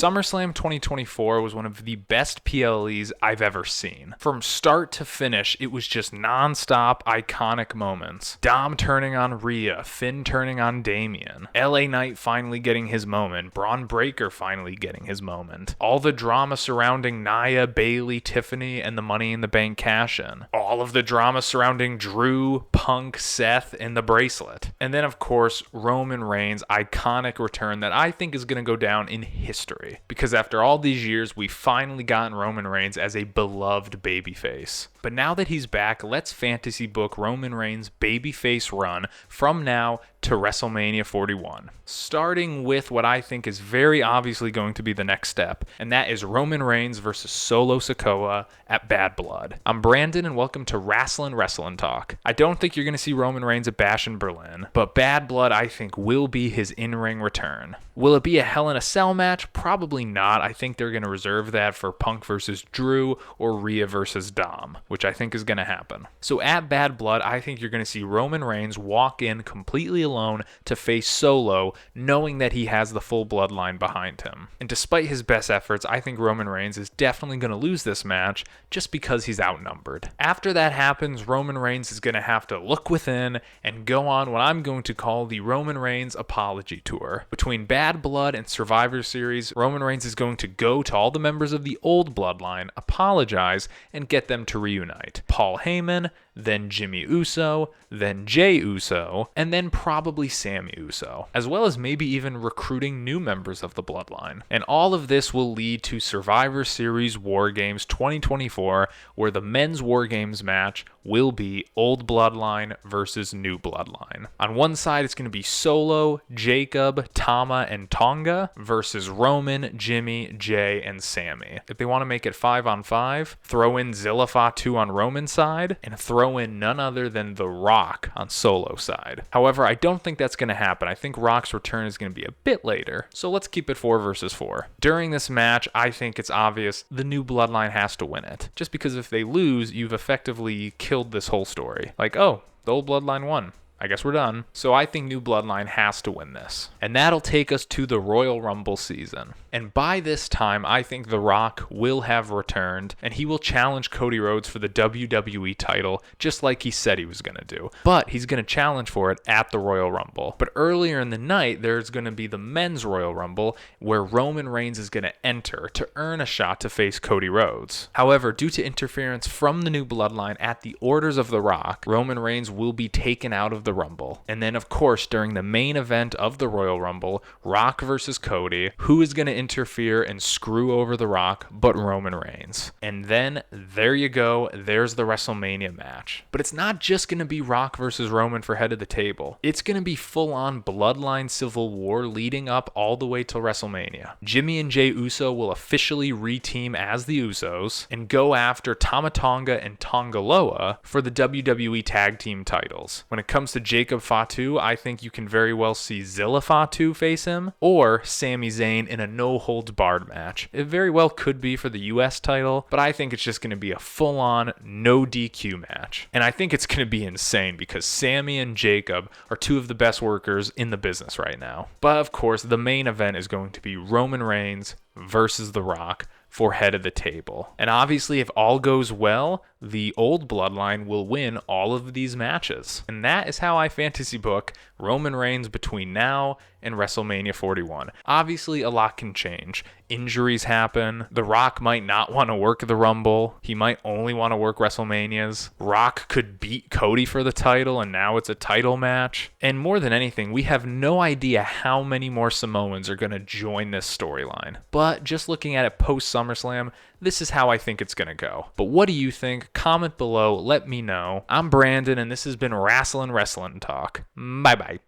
SummerSlam 2024 was one of the best PLEs I've ever seen. From start to finish, it was just non-stop iconic moments. Dom turning on Rhea, Finn turning on Damian, LA Knight finally getting his moment, Braun Breaker finally getting his moment, all the drama surrounding Nia, Bayley, Tiffany, and the Money in the Bank cash-in, all of the drama surrounding Drew, Punk, Seth, and the bracelet, and then of course Roman Reigns' iconic return that I think is going to go down in history, because after all these years we've finally gotten Roman Reigns as a beloved babyface. But now that he's back, let's fantasy book Roman Reigns' babyface run from now to WrestleMania 41. Starting with what I think is very obviously going to be the next step, and that is Roman Reigns versus Solo Sikoa at Bad Blood. I'm Brandon, and welcome to Wrestling Talk. I don't think you're going to see Roman Reigns at Bash in Berlin, but Bad Blood I think will be his in-ring return. Will it be a Hell in a Cell match? Probably not. I think they're going to reserve that for Punk versus Drew or Rhea versus Dom, which I think is going to happen. So at Bad Blood, I think you're going to see Roman Reigns walk in completely alone to face Solo, knowing that he has the full bloodline behind him. And despite his best efforts, I think Roman Reigns is definitely going to lose this match just because he's outnumbered. After that happens, Roman Reigns is going to have to look within and go on what I'm going to call the Roman Reigns apology tour. Between Bad Blood and Survivor Series, Roman Reigns is going to go to all the members of the old bloodline, apologize, and get them to reunite. Paul Heyman, then Jimmy Uso, then Jey Uso, and then probably Sami Uso, as well as maybe even recruiting new members of the bloodline. And all of this will lead to Survivor Series War Games 2024, where the men's War Games match will be Old Bloodline versus New Bloodline. On one side, it's going to be Solo, Jacob, Tama, and Tonga versus Roman, Jimmy, Jey, and Sami. If they want to make it 5-on-5, throw in Zilla Fatu on Roman's side, and throw in none other than The Rock on Solo side. However, I don't think that's going to happen. I think Rock's return is going to be a bit later, so let's keep it 4 versus 4. During this match, I think it's obvious the New Bloodline has to win it, just because if they lose, you've effectively killed this whole story. Like, oh, the Old Bloodline won. I guess we're done. So I think New Bloodline has to win this. And that'll take us to the Royal Rumble season. And by this time, I think The Rock will have returned, and he will challenge Cody Rhodes for the WWE title, just like he said he was going to do. But he's going to challenge for it at the Royal Rumble. But earlier in the night, there's going to be the Men's Royal Rumble, where Roman Reigns is going to enter to earn a shot to face Cody Rhodes. However, due to interference from the New Bloodline at the orders of The Rock, Roman Reigns will be taken out of the Rumble. And then, of course, during the main event of the Royal Rumble, Rock versus Cody, who is going to interfere and screw over The Rock but Roman Reigns? And then there you go, there's the WrestleMania match. But it's not just going to be Rock versus Roman for head of the table. It's going to be full-on bloodline civil war leading up all the way till WrestleMania. Jimmy and Jey Uso will officially re-team as the Usos and go after Tama Tonga and Tonga Loa for the WWE Tag Team titles. When it comes to Jacob Fatu, I think you can very well see Zilla Fatu face him, or Sami Zayn in a no-holds-barred match. It very well could be for the US title, but I think it's just going to be a full-on, no DQ match. And I think it's going to be insane because Sami and Jacob are two of the best workers in the business right now. But of course, the main event is going to be Roman Reigns versus The Rock for head of the table. And obviously, if all goes well, the Old Bloodline will win all of these matches. And that is how I fantasy book Roman Reigns between now and WrestleMania 41. Obviously, a lot can change. Injuries happen. The Rock might not want to work the Rumble. He might only want to work WrestleManias. Rock could beat Cody for the title, and now it's a title match. And more than anything, we have no idea how many more Samoans are going to join this storyline. But just looking at it post-SummerSlam, this is how I think it's going to go. But what do you think? Comment below. Let me know. I'm Brandon, and this has been Wrestling Talk. Bye-bye.